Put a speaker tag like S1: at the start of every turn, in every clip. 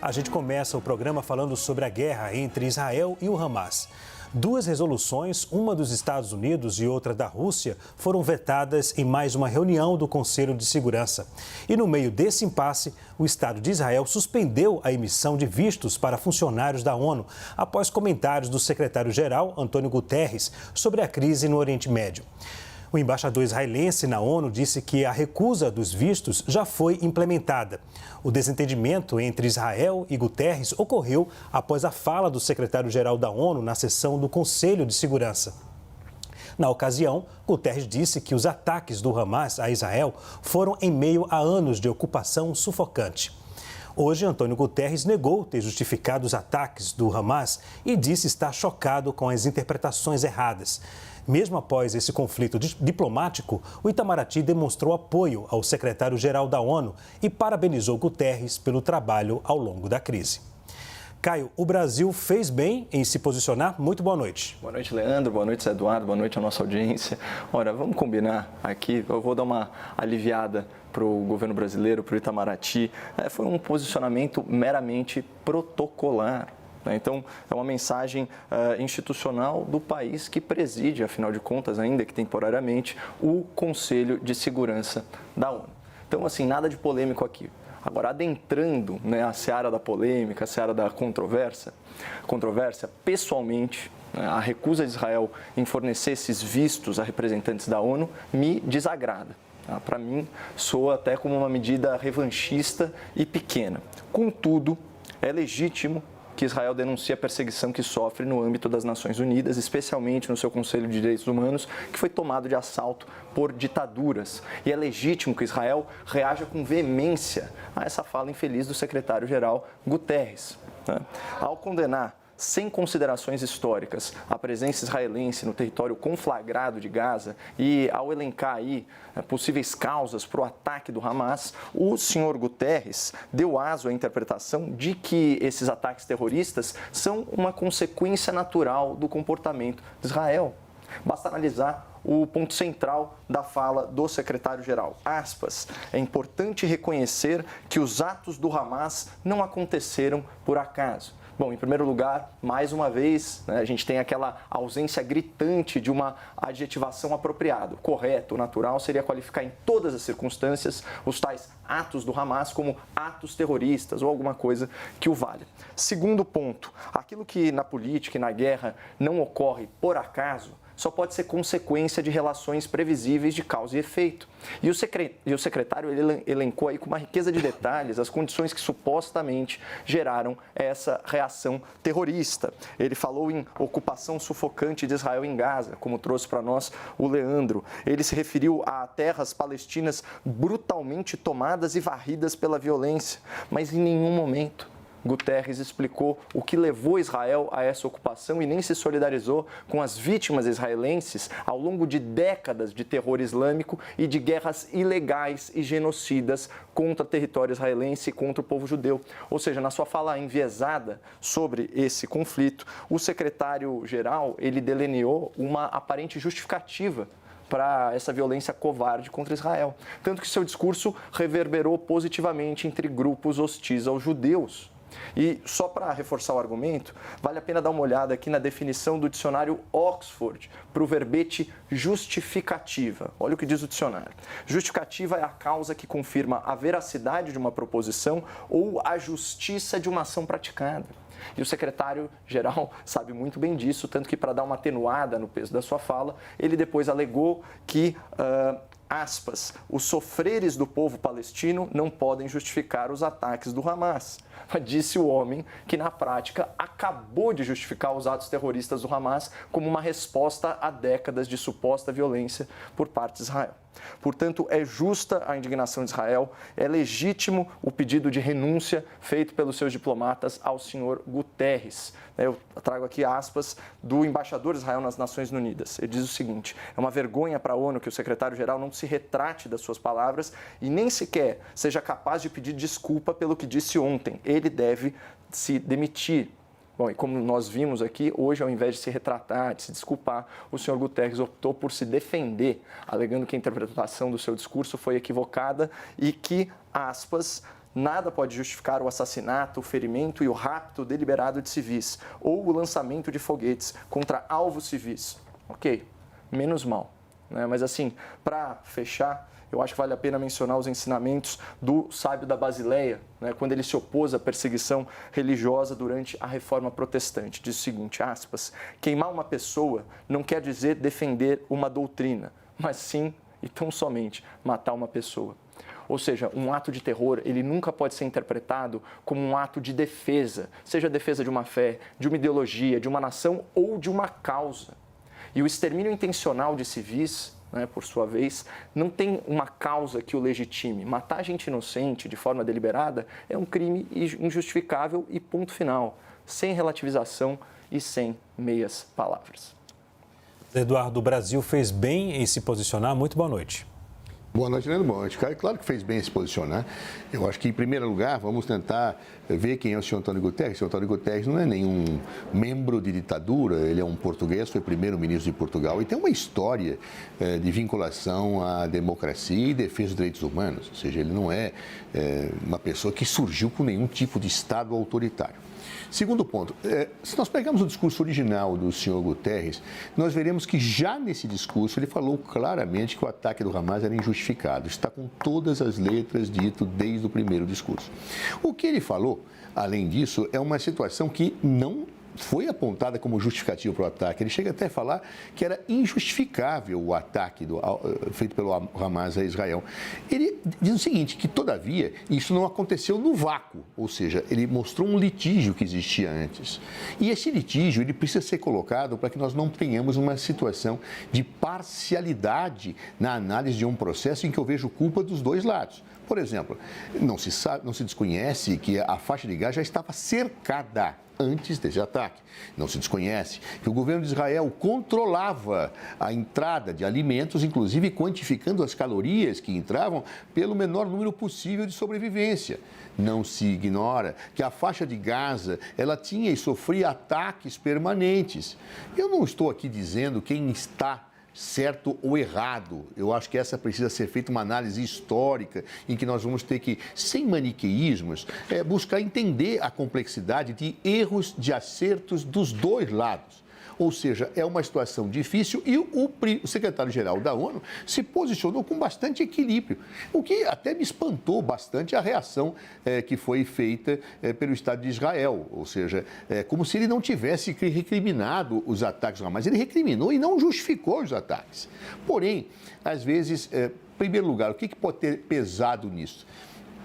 S1: A gente começa o programa falando sobre a guerra entre Israel e o Hamas. Duas resoluções, uma dos Estados Unidos e outra da Rússia, foram vetadas em mais uma reunião do Conselho de Segurança. E no meio desse impasse, o Estado de Israel suspendeu a emissão de vistos para funcionários da ONU, após comentários do secretário-geral, Antônio Guterres, sobre a crise no Oriente Médio. O embaixador israelense na ONU disse que a recusa dos vistos já foi implementada. O desentendimento entre Israel e Guterres ocorreu após a fala do secretário-geral da ONU na sessão do Conselho de Segurança. Na ocasião, Guterres disse que os ataques do Hamas a Israel foram em meio a anos de ocupação sufocante. Hoje, Antônio Guterres negou ter justificado os ataques do Hamas e disse estar chocado com as interpretações erradas. Mesmo após esse conflito diplomático, o Itamaraty demonstrou apoio ao secretário-geral da ONU e parabenizou Guterres pelo trabalho ao longo da crise. Caio, o Brasil fez bem em se posicionar. Muito boa noite.
S2: Boa noite, Leandro. Boa noite, Zé Eduardo. Boa noite à nossa audiência. Ora, vamos combinar aqui. Eu vou dar uma aliviada para o governo brasileiro, para o Itamaraty. Foi um posicionamento meramente protocolar. Então, é uma mensagem institucional do país que preside, afinal de contas, ainda que temporariamente, o Conselho de Segurança da ONU. Então, assim, nada de polêmico aqui. Agora, adentrando a seara da polêmica, a seara da controvérsia, pessoalmente, a recusa de Israel em fornecer esses vistos a representantes da ONU me desagrada. Para mim, soa até como uma medida revanchista e pequena. Contudo, é legítimo que Israel denuncie a perseguição que sofre no âmbito das Nações Unidas, especialmente no seu Conselho de Direitos Humanos, que foi tomado de assalto por ditaduras. E é legítimo que Israel reaja com veemência a essa fala infeliz do secretário-geral Guterres. Ao condenar, sem considerações históricas, a presença israelense no território conflagrado de Gaza e ao elencar aí possíveis causas para o ataque do Hamas, o senhor Guterres deu aso à interpretação de que esses ataques terroristas são uma consequência natural do comportamento de Israel. Basta analisar o ponto central da fala do secretário-geral. Aspas, é importante reconhecer que os atos do Hamas não aconteceram por acaso. Bom, em primeiro lugar, mais uma vez, a gente tem aquela ausência gritante de uma adjetivação apropriada. O correto, o natural, seria qualificar em todas as circunstâncias os tais atos do Hamas como atos terroristas ou alguma coisa que o valha. Segundo ponto, aquilo que na política e na guerra não ocorre por acaso, só pode ser consequência de relações previsíveis de causa e efeito. E o secretário ele elencou aí com uma riqueza de detalhes as condições que supostamente geraram essa reação terrorista. Ele falou em ocupação sufocante de Israel em Gaza, como trouxe para nós o Leandro. Ele se referiu a terras palestinas brutalmente tomadas e varridas pela violência, mas em nenhum momento Guterres explicou o que levou Israel a essa ocupação e nem se solidarizou com as vítimas israelenses ao longo de décadas de terror islâmico e de guerras ilegais e genocidas contra o território israelense e contra o povo judeu. Ou seja, na sua fala enviesada sobre esse conflito, o secretário-geral ele delineou uma aparente justificativa para essa violência covarde contra Israel. Tanto que seu discurso reverberou positivamente entre grupos hostis aos judeus. E só para reforçar o argumento, vale a pena dar uma olhada aqui na definição do dicionário Oxford para o verbete justificativa. Olha o que diz o dicionário. Justificativa é a causa que confirma a veracidade de uma proposição ou a justiça de uma ação praticada. E o secretário-geral sabe muito bem disso, tanto que para dar uma atenuada no peso da sua fala, ele depois alegou que aspas, os sofreres do povo palestino não podem justificar os ataques do Hamas. Disse o homem que, na prática, acabou de justificar os atos terroristas do Hamas como uma resposta a décadas de suposta violência por parte de Israel. Portanto, é justa a indignação de Israel, é legítimo o pedido de renúncia feito pelos seus diplomatas ao senhor Guterres. Eu trago aqui aspas do embaixador de Israel nas Nações Unidas. Ele diz o seguinte, é uma vergonha para a ONU que o secretário-geral não se retrate das suas palavras e nem sequer seja capaz de pedir desculpa pelo que disse ontem. Ele deve se demitir. Bom, e como nós vimos aqui, hoje, ao invés de se retratar, de se desculpar, o senhor Guterres optou por se defender, alegando que a interpretação do seu discurso foi equivocada e que, aspas, nada pode justificar o assassinato, o ferimento e o rapto deliberado de civis ou o lançamento de foguetes contra alvos civis. Ok, menos mal. Mas assim, para fechar, eu acho que vale a pena mencionar os ensinamentos do sábio da Basileia, quando ele se opôs à perseguição religiosa durante a Reforma Protestante. Diz o seguinte, aspas, queimar uma pessoa não quer dizer defender uma doutrina, mas sim, e tão somente, matar uma pessoa. Ou seja, um ato de terror, ele nunca pode ser interpretado como um ato de defesa, seja a defesa de uma fé, de uma ideologia, de uma nação ou de uma causa. E o extermínio intencional de civis, por sua vez, não tem uma causa que o legitime. Matar gente inocente de forma deliberada é um crime injustificável e ponto final, sem relativização e sem meias palavras.
S1: Eduardo, o Brasil fez bem em se posicionar. Muito boa noite.
S3: Boa noite, Leandro. Boa noite, Caio. Claro que fez bem em se posicionar. Eu acho que, em primeiro lugar, vamos tentar ver quem é o senhor Antônio Guterres. O senhor Antônio Guterres não é nenhum membro de ditadura, ele é um português, foi primeiro-ministro de Portugal e tem uma história de vinculação à democracia e defesa dos direitos humanos. Ou seja, ele não é uma pessoa que surgiu com nenhum tipo de Estado autoritário. Segundo ponto, se nós pegarmos o discurso original do senhor Guterres, nós veremos que já nesse discurso ele falou claramente que o ataque do Hamas era injustificado. Está com todas as letras dito desde o primeiro discurso. O que ele falou, além disso, é uma situação que não foi apontada como justificativa para o ataque. Ele chega até a falar que era injustificável o ataque feito pelo Hamas a Israel. Ele diz o seguinte, que todavia isso não aconteceu no vácuo, ou seja, ele mostrou um litígio que existia antes. E esse litígio ele precisa ser colocado para que nós não tenhamos uma situação de parcialidade na análise de um processo em que eu vejo culpa dos dois lados. Por exemplo, não se desconhece que a faixa de Gaza já estava cercada antes desse ataque. Não se desconhece que o governo de Israel controlava a entrada de alimentos, inclusive quantificando as calorias que entravam pelo menor número possível de sobrevivência. Não se ignora que a faixa de Gaza, ela tinha e sofria ataques permanentes. Eu não estou aqui dizendo quem está certo ou errado. Eu acho que essa precisa ser feita uma análise histórica em que nós vamos ter que, sem maniqueísmos, buscar entender a complexidade de erros, de acertos dos dois lados. Ou seja, é uma situação difícil e o secretário-geral da ONU se posicionou com bastante equilíbrio, o que até me espantou bastante a reação que foi feita pelo Estado de Israel, ou seja, como se ele não tivesse recriminado os ataques do Hamas. Ele recriminou e não justificou os ataques. Porém, às vezes, em primeiro lugar, o que pode ter pesado nisso?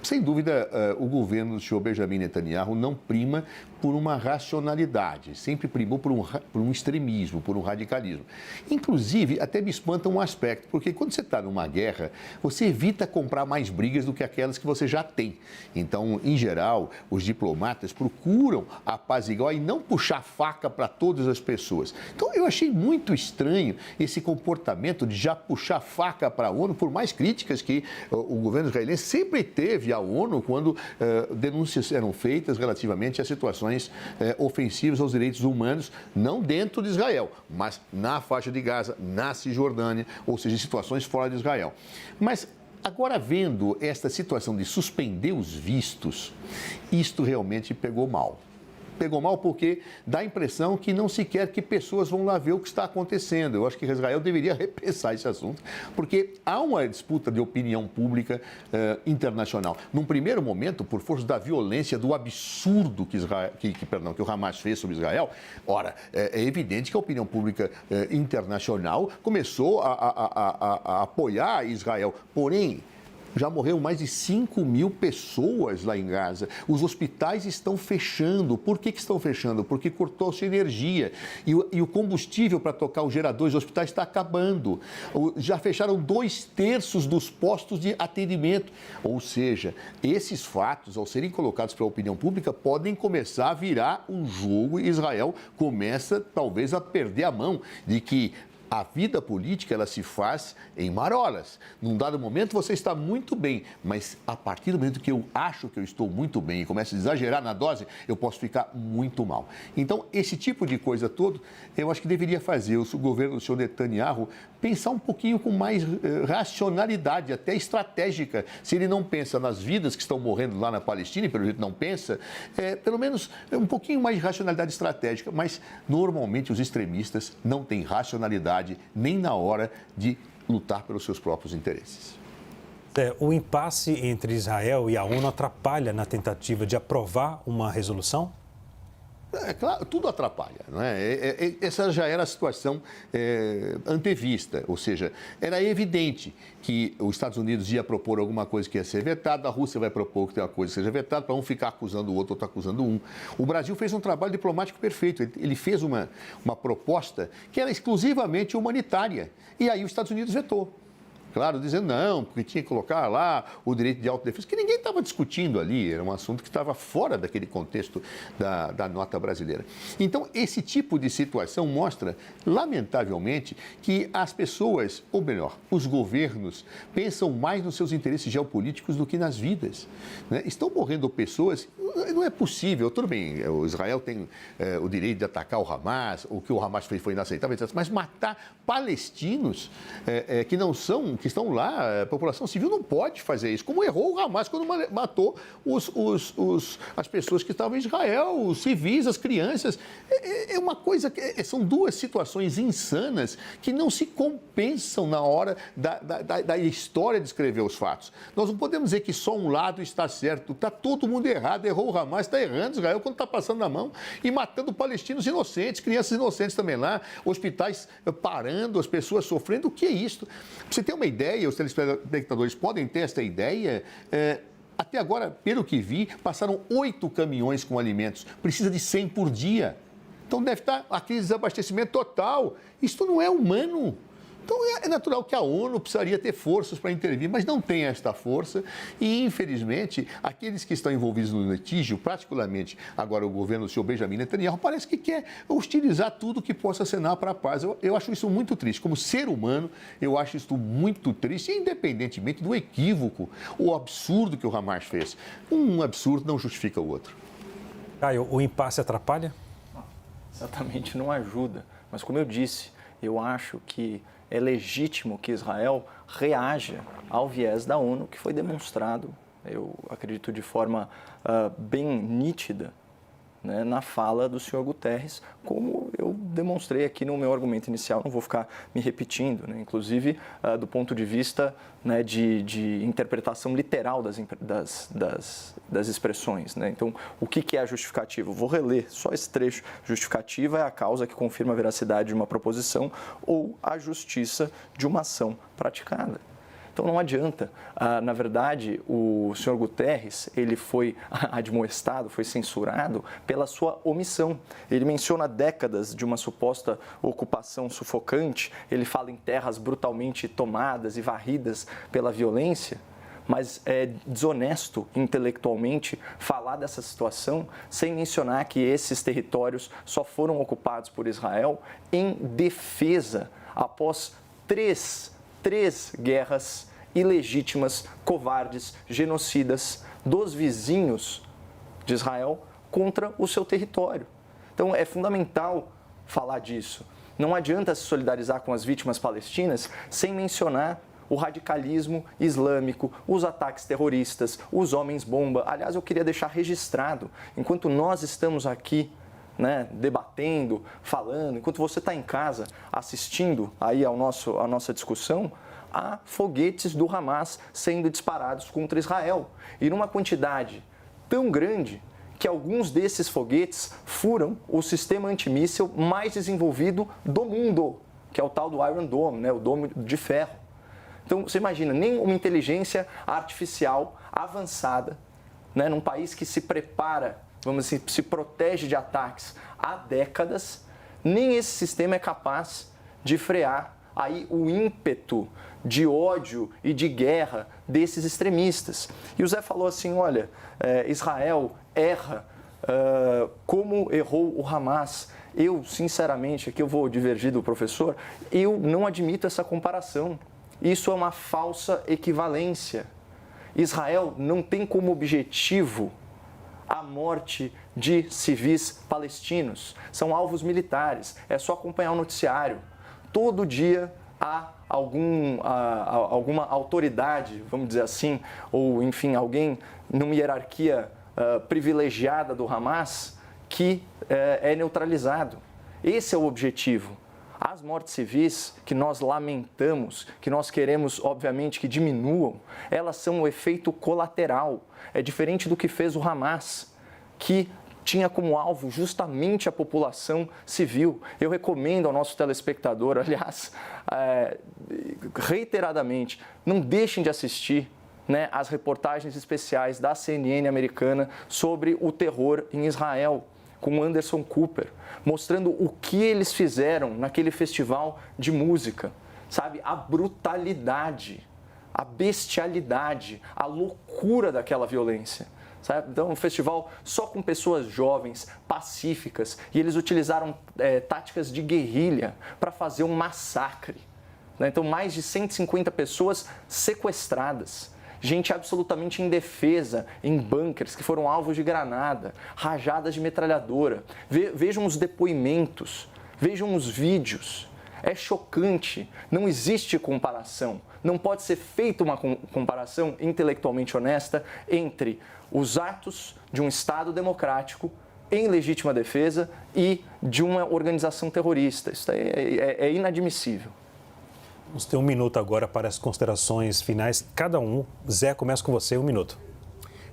S3: Sem dúvida, o governo do senhor Benjamin Netanyahu não prima por uma racionalidade, sempre primou por um extremismo, por um radicalismo. Inclusive, até me espanta um aspecto, porque quando você está numa guerra, você evita comprar mais brigas do que aquelas que você já tem. Então, em geral, os diplomatas procuram apaziguar e não puxar faca para todas as pessoas. Então, eu achei muito estranho esse comportamento de já puxar faca para a ONU, por mais críticas que o governo israelense sempre teve à ONU quando denúncias eram feitas relativamente a situações ofensivas aos direitos humanos, não dentro de Israel, mas na faixa de Gaza, na Cisjordânia, ou seja, em situações fora de Israel. Mas agora, vendo esta situação de suspender os vistos, isto realmente pegou mal. Pegou mal porque dá a impressão que não se quer que pessoas vão lá ver o que está acontecendo. Eu acho que Israel deveria repensar esse assunto, porque há uma disputa de opinião pública internacional. Num primeiro momento, por força da violência, do absurdo que o Hamas fez sobre Israel, ora, é evidente que a opinião pública internacional começou a apoiar Israel. Porém, já morreram mais de 5.000 pessoas lá em Gaza. Os hospitais estão fechando. Por que estão fechando? Porque cortou-se energia. E o combustível para tocar os geradores dos hospitais está acabando. Já fecharam 2/3 dos postos de atendimento. Ou seja, esses fatos, ao serem colocados para a opinião pública, podem começar a virar um jogo e Israel começa, talvez, a perder a mão de que A vida política, ela se faz em marolas. Num dado momento você está muito bem, mas a partir do momento que eu acho que eu estou muito bem e começo a exagerar na dose, eu posso ficar muito mal. Então, esse tipo de coisa toda, eu acho que deveria fazer o governo do senhor Netanyahu pensar um pouquinho com mais racionalidade, até estratégica. Se ele não pensa nas vidas que estão morrendo lá na Palestina, e pelo jeito não pensa, pelo menos um pouquinho mais de racionalidade estratégica. Mas, normalmente, os extremistas não têm racionalidade nem na hora de lutar pelos seus próprios interesses.
S1: O impasse entre Israel e a ONU atrapalha na tentativa de aprovar uma resolução?
S3: É claro, tudo atrapalha, não é? Essa já era a situação antevista, ou seja, era evidente que os Estados Unidos ia propor alguma coisa que ia ser vetada, a Rússia vai propor que tem uma coisa que seja vetada, para um ficar acusando o outro acusando um. O Brasil fez um trabalho diplomático perfeito, ele fez uma proposta que era exclusivamente humanitária, e aí os Estados Unidos vetou. Claro, dizendo não, porque tinha que colocar lá o direito de autodefesa, que ninguém estava discutindo ali, era um assunto que estava fora daquele contexto da nota brasileira. Então, esse tipo de situação mostra, lamentavelmente, que as pessoas, ou melhor, os governos, pensam mais nos seus interesses geopolíticos do que nas vidas, né? Estão morrendo pessoas, não é possível, tudo bem, o Israel tem o direito de atacar o Hamas, o que o Hamas fez foi inaceitável, etc., mas matar palestinos que não são, que estão lá, a população civil não pode fazer isso, como errou o Hamas quando matou as pessoas que estavam em Israel, os civis, as crianças. É uma coisa, são duas situações insanas que não se compensam na hora da história de escrever os fatos. Nós não podemos dizer que só um lado está certo, está todo mundo errado, errou o Hamas, está errando Israel quando está passando na mão e matando palestinos inocentes, crianças inocentes também lá, hospitais parando, as pessoas sofrendo. O que é isso? Pra você ter uma ideia, os telespectadores podem ter esta ideia, até agora, pelo que vi, passaram 8 caminhões com alimentos, precisa de 100 por dia. Então deve estar aquele desabastecimento total. Isso não é humano. Então é natural que a ONU precisaria ter forças para intervir, mas não tem esta força e, infelizmente, aqueles que estão envolvidos no litígio, particularmente agora o governo do senhor Benjamin Netanyahu, parece que quer hostilizar tudo que possa acenar para a paz. Eu acho isso muito triste. Como ser humano, eu acho isso muito triste, independentemente do equívoco, o absurdo que o Hamas fez. Um absurdo não justifica o outro.
S1: Caio, o impasse atrapalha?
S2: Exatamente, não ajuda. Mas, como eu disse, eu acho que é legítimo que Israel reaja ao viés da ONU, que foi demonstrado, eu acredito, de forma bem nítida, né, na fala do senhor Guterres, como eu demonstrei aqui no meu argumento inicial, não vou ficar me repetindo, né, inclusive do ponto de vista, né, de interpretação literal das expressões. Né? Então, o que é a justificativa? Vou reler só esse trecho. Justificativa é a causa que confirma a veracidade de uma proposição ou a justiça de uma ação praticada. Então, não adianta. Na verdade, o senhor Guterres, ele foi admoestado, foi censurado pela sua omissão. Ele menciona décadas de uma suposta ocupação sufocante, ele fala em terras brutalmente tomadas e varridas pela violência, mas é desonesto intelectualmente falar dessa situação sem mencionar que esses territórios só foram ocupados por Israel em defesa após três guerras ilegítimas, covardes, genocidas dos vizinhos de Israel contra o seu território. Então, é fundamental falar disso. Não adianta se solidarizar com as vítimas palestinas sem mencionar o radicalismo islâmico, os ataques terroristas, os homens-bomba. Aliás, eu queria deixar registrado, enquanto nós estamos aqui, né, debatendo, falando, enquanto você está em casa assistindo aí à nossa discussão, há foguetes do Hamas sendo disparados contra Israel. E numa quantidade tão grande que alguns desses foguetes furam o sistema antimíssil mais desenvolvido do mundo, que é o tal do Iron Dome, né, o Dome de Ferro. Então, você imagina, nem uma inteligência artificial avançada, né, num país que se prepara, vamos dizer, se protege de ataques há décadas, nem esse sistema é capaz de frear aí o ímpeto de ódio e de guerra desses extremistas. E o Zé falou assim, olha, Israel erra como errou o Hamas. Eu, sinceramente, aqui eu vou divergir do professor, eu não admito essa comparação. Isso é uma falsa equivalência. Israel não tem como objetivo a morte de civis palestinos. São alvos militares, é só acompanhar o noticiário. Todo dia há alguma autoridade, vamos dizer assim, ou enfim, alguém numa hierarquia privilegiada do Hamas que é neutralizado. Esse é o objetivo. As mortes civis que nós lamentamos, que nós queremos, obviamente, que diminuam, elas são o efeito colateral. É diferente do que fez o Hamas, que tinha como alvo justamente a população civil. Eu recomendo ao nosso telespectador, aliás, reiteradamente, não deixem de assistir as reportagens especiais da CNN americana sobre o terror em Israel, com Anderson Cooper, mostrando o que eles fizeram naquele festival de música, sabe? A brutalidade, a bestialidade, a loucura daquela violência. Sabe? Então, um festival só com pessoas jovens, pacíficas, e eles utilizaram táticas de guerrilha para fazer um massacre. Então, mais de 150 pessoas sequestradas. Gente absolutamente indefesa em bunkers que foram alvos de granada, rajadas de metralhadora. Vejam os depoimentos, vejam os vídeos. É chocante, não existe comparação. Não pode ser feita uma comparação intelectualmente honesta entre os atos de um Estado democrático em legítima defesa e de uma organização terrorista. Isso é inadmissível.
S1: Vamos ter um minuto agora para as considerações finais. Cada um. Zé, começa com você, 1 minuto.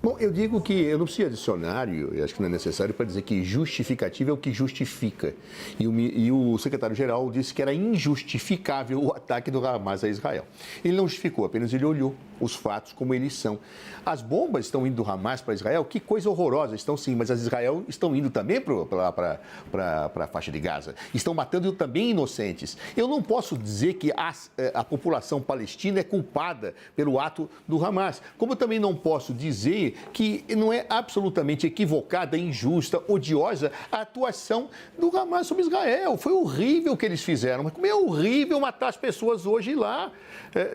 S3: Bom, eu digo que eu não preciso de dicionário, eu acho que não é necessário para dizer que justificativa é o que justifica. E o secretário-geral disse que era injustificável o ataque do Hamas a Israel. Ele não justificou, apenas ele olhou os fatos como eles são. As bombas estão indo do Hamas para Israel, que coisa horrorosa, estão sim, mas as Israel estão indo também para a faixa de Gaza. Estão matando também inocentes. Eu não posso dizer que a população palestina é culpada pelo ato do Hamas, como eu também não posso dizer que não é absolutamente equivocada, injusta, odiosa a atuação do Hamas sobre Israel. Foi horrível o que eles fizeram, mas como é horrível matar as pessoas hoje lá.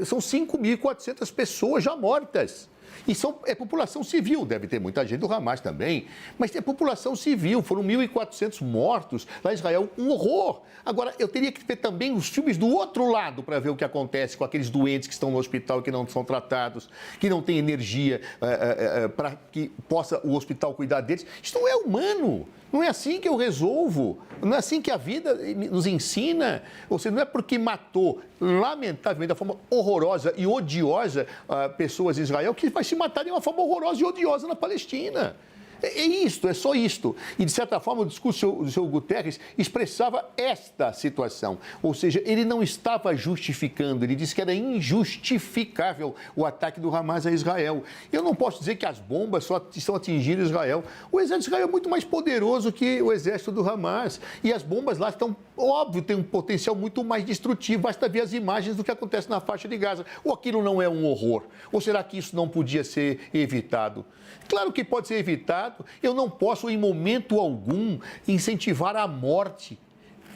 S3: São 5.400 pessoas já mortas. E é população civil, deve ter muita gente do Hamas também, mas é população civil, foram 1.400 mortos lá em Israel, um horror. Agora, eu teria que ver também os filmes do outro lado para ver o que acontece com aqueles doentes que estão no hospital e que não são tratados, que não têm energia para que possa o hospital cuidar deles. Isso não é humano. Não é assim que eu resolvo, não é assim que a vida nos ensina. Ou seja, não é porque matou, lamentavelmente, da forma horrorosa e odiosa pessoas em Israel que vai se matar de uma forma horrorosa e odiosa na Palestina. É isto, é só isto. E, de certa forma, o discurso do senhor Guterres expressava esta situação. Ou seja, ele não estava justificando, ele disse que era injustificável o ataque do Hamas a Israel. Eu não posso dizer que as bombas só estão atingindo Israel. O exército de Israel é muito mais poderoso que o exército do Hamas. E as bombas lá estão, óbvio, têm um potencial muito mais destrutivo. Basta ver as imagens do que acontece na faixa de Gaza. Ou aquilo não é um horror? Ou será que isso não podia ser evitado? Claro que pode ser evitado. Eu não posso, em momento algum, incentivar a morte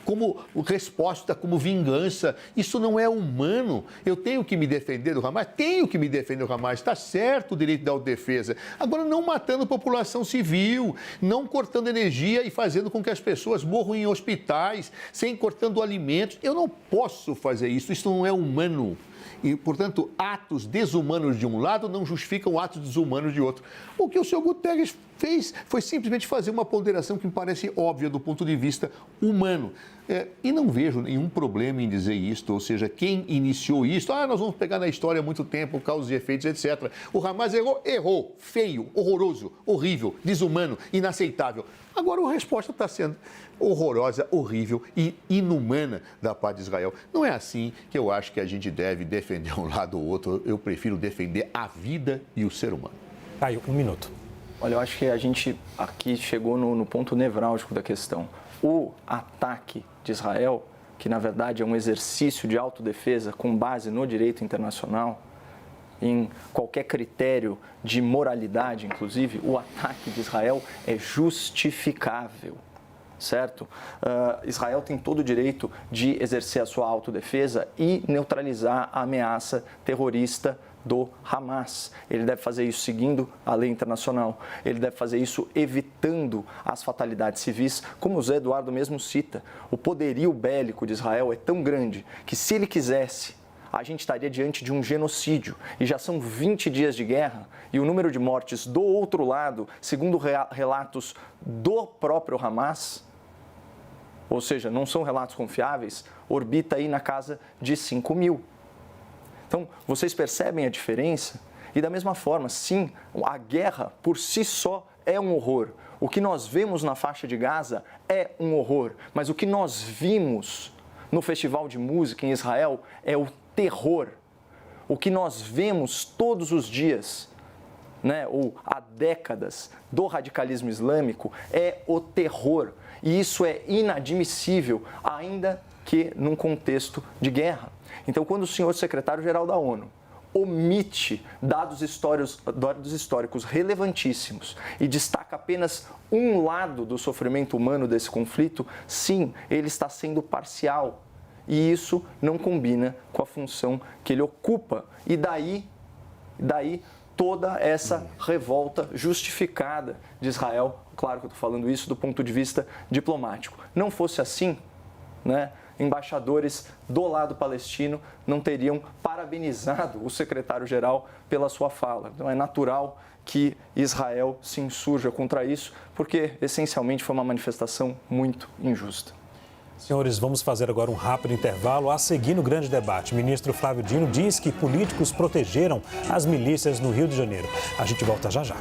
S3: como resposta, como vingança. Isso não é humano. Eu tenho que me defender do Hamas? Tenho que me defender do Hamas. Está certo o direito da autodefesa. Agora, não matando população civil, não cortando energia e fazendo com que as pessoas morram em hospitais, sem cortando alimentos. Eu não posso fazer isso. Isso não é humano. E, portanto, atos desumanos de um lado não justificam atos desumanos de outro. O que o senhor Guterres fez foi simplesmente fazer uma ponderação que me parece óbvia do ponto de vista humano. E não vejo nenhum problema em dizer isto, ou seja, quem iniciou isto, nós vamos pegar na história há muito tempo, causas e efeitos, etc. O Hamas errou, feio, horroroso, horrível, desumano, inaceitável. Agora a resposta está sendo horrorosa, horrível e inumana da parte de Israel. Não é assim que eu acho que a gente deve defender um lado ou outro. Eu prefiro defender a vida e o ser humano.
S1: Caio, 1 minuto.
S2: Olha, eu acho que a gente aqui chegou no ponto nevrálgico da questão. O ataque de Israel, que na verdade é um exercício de autodefesa com base no direito internacional, em qualquer critério de moralidade, inclusive, o ataque de Israel é justificável, certo? Israel tem todo o direito de exercer a sua autodefesa e neutralizar a ameaça terrorista do Hamas. Ele deve fazer isso seguindo a lei internacional. Ele deve fazer isso evitando as fatalidades civis, como o Zé Eduardo mesmo cita. O poderio bélico de Israel é tão grande que, se ele quisesse, a gente estaria diante de um genocídio. E já são 20 dias de guerra e o número de mortes do outro lado, segundo relatos do próprio Hamas, ou seja, não são relatos confiáveis, orbita aí na casa de 5 mil. Então, vocês percebem a diferença? E da mesma forma, sim, a guerra por si só é um horror. O que nós vemos na faixa de Gaza é um horror. Mas o que nós vimos no festival de música em Israel é o terror. O que nós vemos todos os dias, ou há décadas, do radicalismo islâmico é o terror. E isso é inadmissível, ainda que num contexto de guerra. Então, quando o senhor secretário-geral da ONU omite dados históricos relevantíssimos e destaca apenas um lado do sofrimento humano desse conflito, sim, ele está sendo parcial. E isso não combina com a função que ele ocupa. E daí toda essa revolta justificada de Israel. Claro que eu estou falando isso do ponto de vista diplomático. Não fosse assim, embaixadores do lado palestino não teriam parabenizado o secretário-geral pela sua fala. Então é natural que Israel se insurja contra isso, porque essencialmente foi uma manifestação muito injusta.
S1: Senhores, vamos fazer agora um rápido intervalo. A seguir, no grande debate, o ministro Flávio Dino diz que políticos protegeram as milícias no Rio de Janeiro. A gente volta já já.